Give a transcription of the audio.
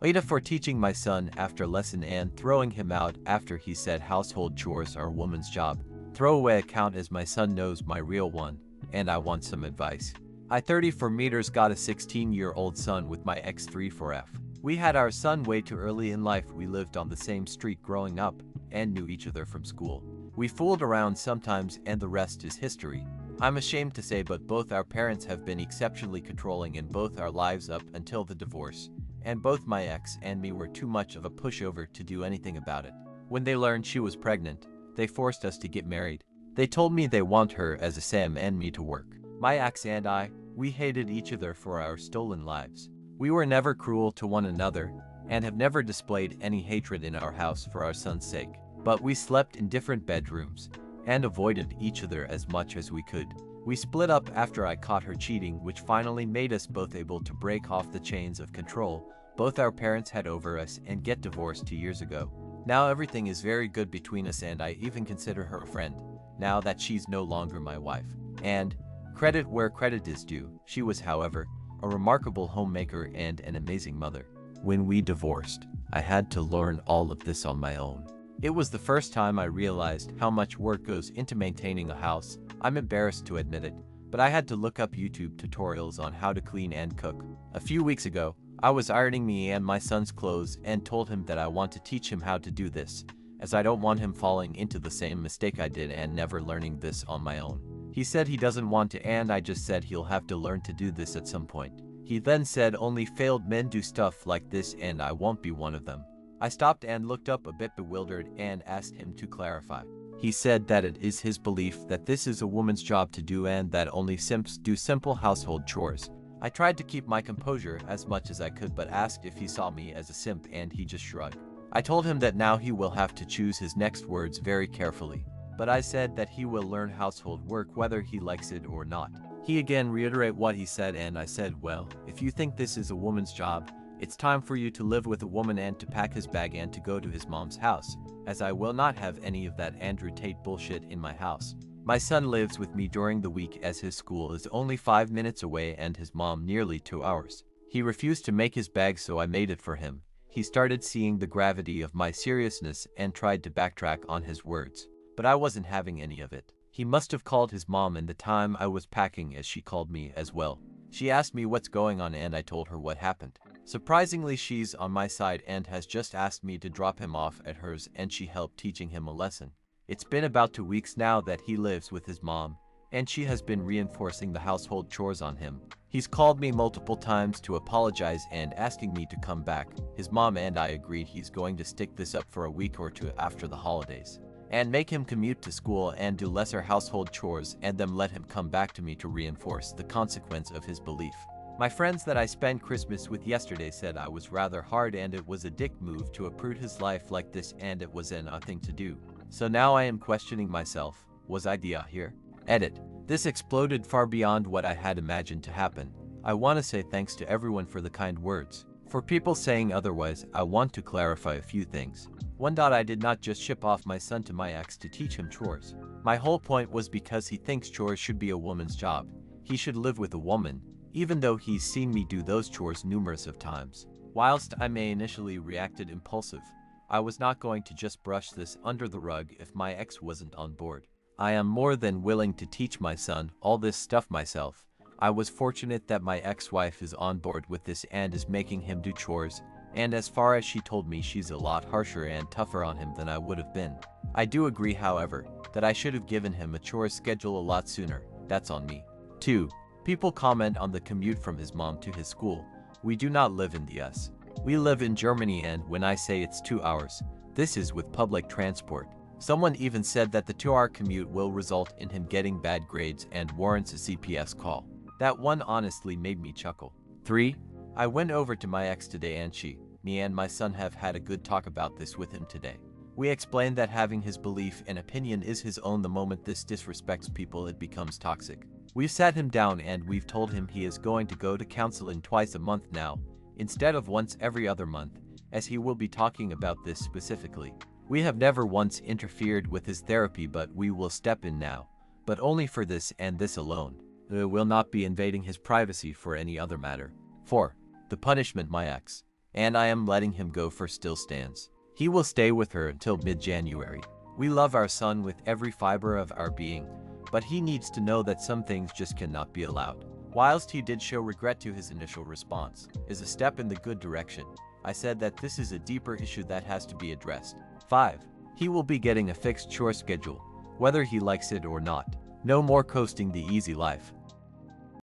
AITAH for teaching my son after lesson and throwing him out after he said household chores are a woman's job. Throwaway account as my son knows my real one, and I want some advice. I 34 meters got a 16-year-old son with my ex 34F. We had our son way too early in life. We lived on the same street growing up and knew each other from school. We fooled around sometimes and the rest is history. I'm ashamed to say, but both our parents have been exceptionally controlling in both our lives up until the divorce, and both my ex and me were too much of a pushover to do anything about it. When they learned she was pregnant, they forced us to get married. They told me they want her as a Sam and me to work. My ex and I, we hated each other for our stolen lives. We were never cruel to one another and have never displayed any hatred in our house for our son's sake. But we slept in different bedrooms and avoided each other as much as we could. We split up after I caught her cheating, which finally made us both able to break off the chains of control both our parents had over us and get divorced 2 years ago. Now everything is very good between us and I even consider her a friend, now that she's no longer my wife. And credit where credit is due, she was, however, a remarkable homemaker and an amazing mother. When we divorced, I had to learn all of this on my own. It was the first time I realized how much work goes into maintaining a house. I'm embarrassed to admit it, but I had to look up YouTube tutorials on how to clean and cook. A few weeks ago, I was ironing me and my son's clothes and told him that I want to teach him how to do this, as I don't want him falling into the same mistake I did and never learning this on my own. He said he doesn't want to, and I just said he'll have to learn to do this at some point. He then said only failed men do stuff like this and I won't be one of them. I stopped and looked up a bit bewildered and asked him to clarify. He said that it is his belief that this is a woman's job to do and that only simps do simple household chores. I tried to keep my composure as much as I could but asked if he saw me as a simp and he just shrugged. I told him that now he will have to choose his next words very carefully. But I said that he will learn household work whether he likes it or not. He again reiterated what he said and I said, well, if you think this is a woman's job, it's time for you to live with a woman and to pack his bag and to go to his mom's house, as I will not have any of that Andrew Tate bullshit in my house. My son lives with me during the week as his school is only 5 minutes away and his mom nearly 2 hours. He refused to make his bag, so I made it for him. He started seeing the gravity of my seriousness and tried to backtrack on his words, but I wasn't having any of it. He must have called his mom in the time I was packing, as she called me as well. She asked me what's going on and I told her what happened. Surprisingly, she's on my side and has just asked me to drop him off at hers and she helped teaching him a lesson. It's been about 2 weeks now that he lives with his mom, and she has been reinforcing the household chores on him. He's called me multiple times to apologize and asking me to come back. His mom and I agreed he's going to stick this up for a week or two after the holidays, and make him commute to school and do lesser household chores and then let him come back to me to reinforce the consequence of his belief. My friends that I spent Christmas with yesterday said I was rather hard and it was a dick move to uproot his life like this and it was a nothing to do. So now I am questioning myself, was I the here? Edit. This exploded far beyond what I had imagined to happen. I want to say thanks to everyone for the kind words. For people saying otherwise, I want to clarify a few things. 1. I did not just ship off my son to my ex to teach him chores. My whole point was because he thinks chores should be a woman's job. He should live with a woman, even though he's seen me do those chores numerous of times. Whilst I may initially reacted impulsive, I was not going to just brush this under the rug if my ex wasn't on board. I am more than willing to teach my son all this stuff myself. I was fortunate that my ex-wife is on board with this and is making him do chores, and as far as she told me, she's a lot harsher and tougher on him than I would have been. I do agree, however, that I should have given him a chores schedule a lot sooner. That's on me. 2. People comment on the commute from his mom to his school. We do not live in the US. We live in Germany, and when I say it's 2 hours, this is with public transport. Someone even said that the 2-hour commute will result in him getting bad grades and warrants a CPS call. That one honestly made me chuckle. 3. I went over to my ex today and me and my son have had a good talk about this with him today. We explained that having his belief and opinion is his own. The moment this disrespects people, it becomes toxic. We've sat him down and we've told him he is going to go to counseling twice a month now, instead of once every other month, as he will be talking about this specifically. We have never once interfered with his therapy, but we will step in now, but only for this and this alone. We will not be invading his privacy for any other matter. 4. The punishment. My ex and I am letting him go for still stands. He will stay with her until mid-January. We love our son with every fiber of our being, but he needs to know that some things just cannot be allowed. Whilst he did show regret to his initial response, is a step in the good direction. I said that this is a deeper issue that has to be addressed. 5. He will be getting a fixed chore schedule, whether he likes it or not. No more coasting the easy life.